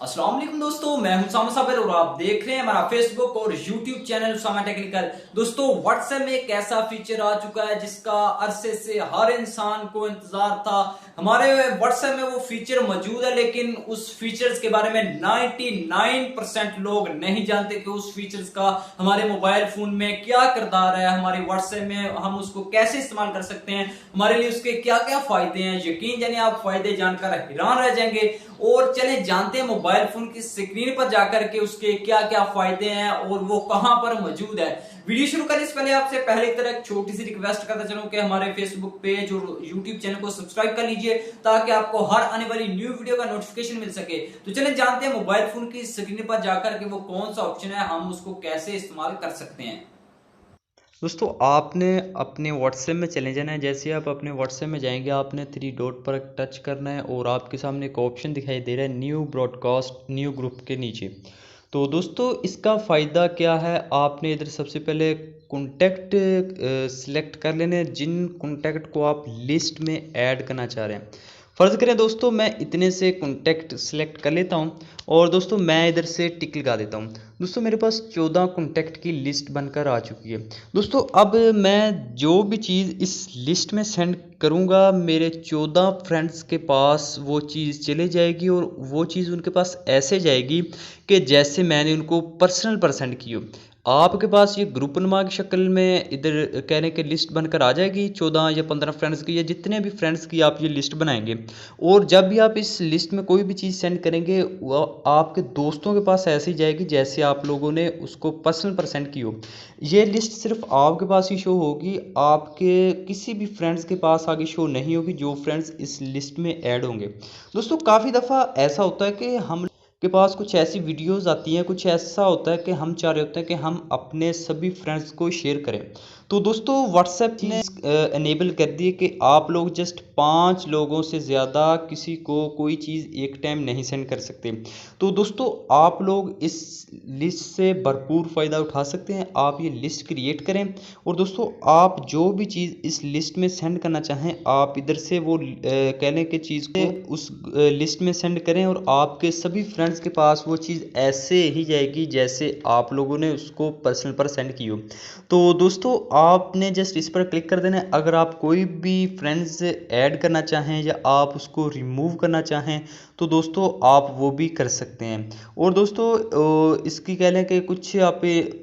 अस्सलाम वालेकुम दोस्तों, मैं हूं उसामा साबिर और आप देख रहे हैं हमारा फेसबुक और यूट्यूब चैनल उसामा टेक्निकल। दोस्तों, व्हाट्सएप में एक ऐसा फीचर आ चुका है जिसका अरसे से हर इंसान को इंतजार था। हमारे व्हाट्सएप में वो फीचर मौजूद है, लेकिन उस फीचर्स के बारे में 99% लोग नहीं जानते कि उस फीचर्स का हमारे मोबाइल फोन में क्या किरदार है, हमारे व्हाट्सएप में हम उसको कैसे इस्तेमाल कर सकते हैं, हमारे लिए उसके क्या क्या फायदे हैं। यकीन जानिए आप फायदे जानकर हैरान रह जाएंगे। और चले जानते हैं मोबाइल फोन की स्क्रीन पर जाकर के उसके क्या क्या फायदे हैं और वो कहां पर मौजूद है। वीडियो शुरू करने से पहले आपसे पहले की तरह एक छोटी सी रिक्वेस्ट करता चलूं कि हमारे फेसबुक पेज और यूट्यूब चैनल को सब्सक्राइब कर लीजिए ताकि आपको हर आने वाली न्यू वीडियो का नोटिफिकेशन मिल सके। तो चले जानते हैं मोबाइल फोन की स्क्रीन पर जाकर के वो कौन सा ऑप्शन है, हम उसको कैसे इस्तेमाल कर सकते हैं। दोस्तों आपने अपने व्हाट्सएप में चले जाना है। जैसे आप अपने व्हाट्सएप में जाएंगे आपने थ्री डॉट पर टच करना है और आपके सामने एक ऑप्शन दिखाई दे रहा है न्यू ब्रॉडकास्ट न्यू ग्रुप के नीचे। तो दोस्तों इसका फ़ायदा क्या है, आपने इधर सबसे पहले कॉन्टैक्ट सिलेक्ट कर लेने हैं जिन कॉन्टैक्ट को आप लिस्ट में ऐड करना चाह रहे हैं। फ़र्ज़ करें दोस्तों मैं इतने से कॉन्टैक्ट सिलेक्ट कर लेता हूं और दोस्तों मैं इधर से टिक लगा देता हूं। दोस्तों मेरे पास 14 कॉन्टैक्ट की लिस्ट बनकर आ चुकी है। दोस्तों अब मैं जो भी चीज़ इस लिस्ट में सेंड करूंगा मेरे 14 फ्रेंड्स के पास वो चीज़ चले जाएगी और वो चीज़ उनके पास ऐसे जाएगी कि जैसे मैंने उनको पर्सनल पर सेंड की हो। आपके पास ये ग्रुप नुमा की शक्ल में इधर कहने की लिस्ट बनकर आ जाएगी 14 या 15 फ्रेंड्स की या जितने भी फ्रेंड्स की आप ये लिस्ट बनाएंगे। और जब भी आप इस लिस्ट में कोई भी चीज़ सेंड करेंगे वो आपके दोस्तों के पास ऐसे ही जाएगी जैसे आप लोगों ने उसको पर्सनल पर सेंड की हो। ये लिस्ट सिर्फ आपके पास ही शो होगी, आपके किसी भी फ्रेंड्स के पास आगे शो नहीं होगी जो फ्रेंड्स इस लिस्ट में ऐड होंगे। दोस्तों काफ़ी दफ़ा ऐसा होता है कि हम के पास कुछ ऐसी वीडियोस आती हैं, कुछ ऐसा होता है कि हम चाह रहे होते हैं कि हम अपने सभी फ्रेंड्स को शेयर करें। तो दोस्तों व्हाट्सएप ने इनेबल कर दिए कि आप लोग जस्ट 5 लोगों से ज़्यादा किसी को कोई चीज़ एक टाइम नहीं सेंड कर सकते। तो दोस्तों आप लोग इस लिस्ट से भरपूर फ़ायदा उठा सकते हैं। आप ये लिस्ट क्रिएट करें और दोस्तों आप जो भी चीज़ इस लिस्ट में सेंड करना चाहें आप इधर से वो कहने की चीज़ को उस लिस्ट में सेंड करें और आपके सभी फ्रेंड्स के पास वो चीज़ ऐसे ही जाएगी जैसे आप लोगों ने उसको पर्सनल पर सेंड की हो। तो दोस्तों आपने जस्ट इस पर क्लिक कर देना है। अगर आप कोई भी फ्रेंड्स ऐड करना चाहें या आप उसको रिमूव करना चाहें तो दोस्तों आप वो भी कर सकते हैं। और दोस्तों इसकी कह लें कि कुछ आप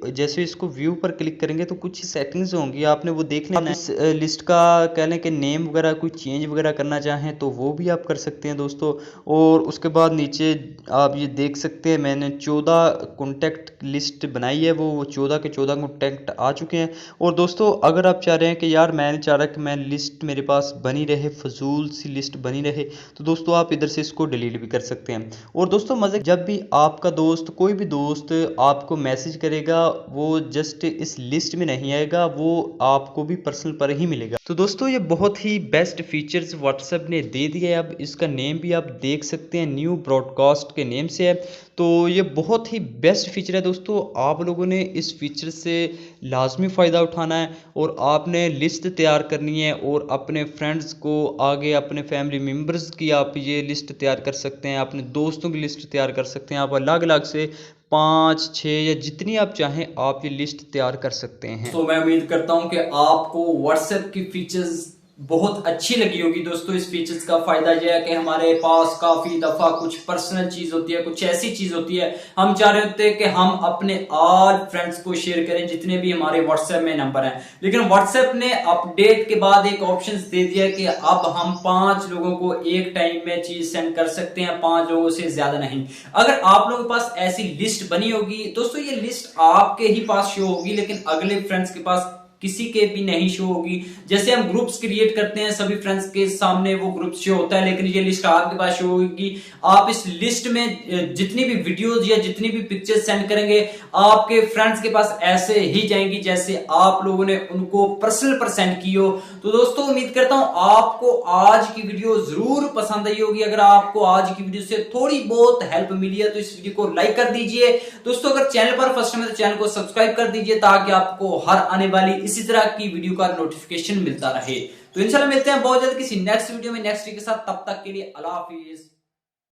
जैसे इसको व्यू पर क्लिक करेंगे तो कुछ सेटिंग्स होंगी आपने वो देख लेना है। इस लिस्ट का कह लें कि नेम वगैरह कोई चेंज वगैरह करना चाहें तो वो भी आप कर सकते हैं दोस्तों। और उसके बाद नीचे आप ये देख सकते हैं मैंने 14 कॉन्टैक्ट लिस्ट बनाई है, वो 14 के 14 कॉन्टैक्ट आ चुके हैं। और दोस्तों अगर आप चाह रहे हैं कि यार मैं नहीं चाह रहा कि मैं लिस्ट मेरे पास बनी रहे, फजूल सी लिस्ट बनी रहे, तो दोस्तों आप इधर से इसको डिलीट भी कर सकते हैं। और दोस्तों मज़े जब भी आपका दोस्त कोई भी दोस्त आपको मैसेज करेगा वो जस्ट इस लिस्ट में नहीं आएगा, वो आपको भी पर्सनल पर ही मिलेगा। तो दोस्तों ये बहुत ही बेस्ट फीचर्स व्हाट्सएप ने दे दिया है। अब इसका नेम भी आप देख सकते हैं न्यू ब्रॉडकास्ट के नेम से है। तो ये बहुत ही बेस्ट फीचर है दोस्तों, आप लोगों ने इस फीचर से लाजमी फ़ायदा उठाना है और आपने लिस्ट तैयार करनी है और अपने फ्रेंड्स को आगे अपने फैमिली मेम्बर्स की आप ये लिस्ट तैयार कर सकते हैं, अपने दोस्तों की लिस्ट तैयार कर सकते हैं। आप अलग अलग से 5 6 या जितनी आप चाहें आप ये लिस्ट तैयार कर सकते हैं। तो मैं उम्मीद करता हूं कि आपको व्हाट्सएप की फीचर्स बहुत अच्छी लगी होगी। दोस्तों इस फीचर्स का फायदा यह है कि हमारे पास काफी दफा कुछ पर्सनल चीज होती है, कुछ ऐसी चीज होती है हम चाह रहे होते हैं कि हम अपने ऑल फ्रेंड्स को शेयर करें जितने भी हमारे व्हाट्सएप में नंबर हैं, लेकिन व्हाट्सएप ने अपडेट के बाद एक ऑप्शन दे दिया कि अब हम 5 लोगों को एक टाइम में चीज सेंड कर सकते हैं, 5 लोगों से ज्यादा नहीं। अगर आप लोगों के पास ऐसी लिस्ट बनी होगी दोस्तों, ये लिस्ट आपके ही पास शो होगी लेकिन अगले फ्रेंड्स के पास किसी के भी नहीं शो होगी। जैसे हम ग्रुप्स क्रिएट करते हैं सभी फ्रेंड्स के सामने वो ग्रुप शो होता है, लेकिन ये लिस्ट आपके पास शो होगी। आप इस लिस्ट में जितनी भी वीडियोस या जितनी भी पिक्चर्स सेंड करेंगे आपके फ्रेंड्स के पास ऐसे ही जाएंगी जैसे आप लोगों ने उनको पर्सनल पर सेंड की हो। तो दोस्तों उम्मीद करता हूं आपको आज की वीडियो जरूर पसंद आई होगी। अगर आपको आज की वीडियो से थोड़ी बहुत हेल्प मिली है तो इस वीडियो को लाइक कर दीजिए। दोस्तों अगर चैनल पर फर्स्ट टाइम है तो चैनल को सब्सक्राइब कर दीजिए ताकि आपको हर आने वाली इसी तरह की वीडियो का नोटिफिकेशन मिलता रहे। तो इंशाल्लाह मिलते हैं बहुत जल्द किसी नेक्स्ट वीडियो में नेक्स्ट वीक के साथ। तब तक के लिए अल्लाह हाफिज।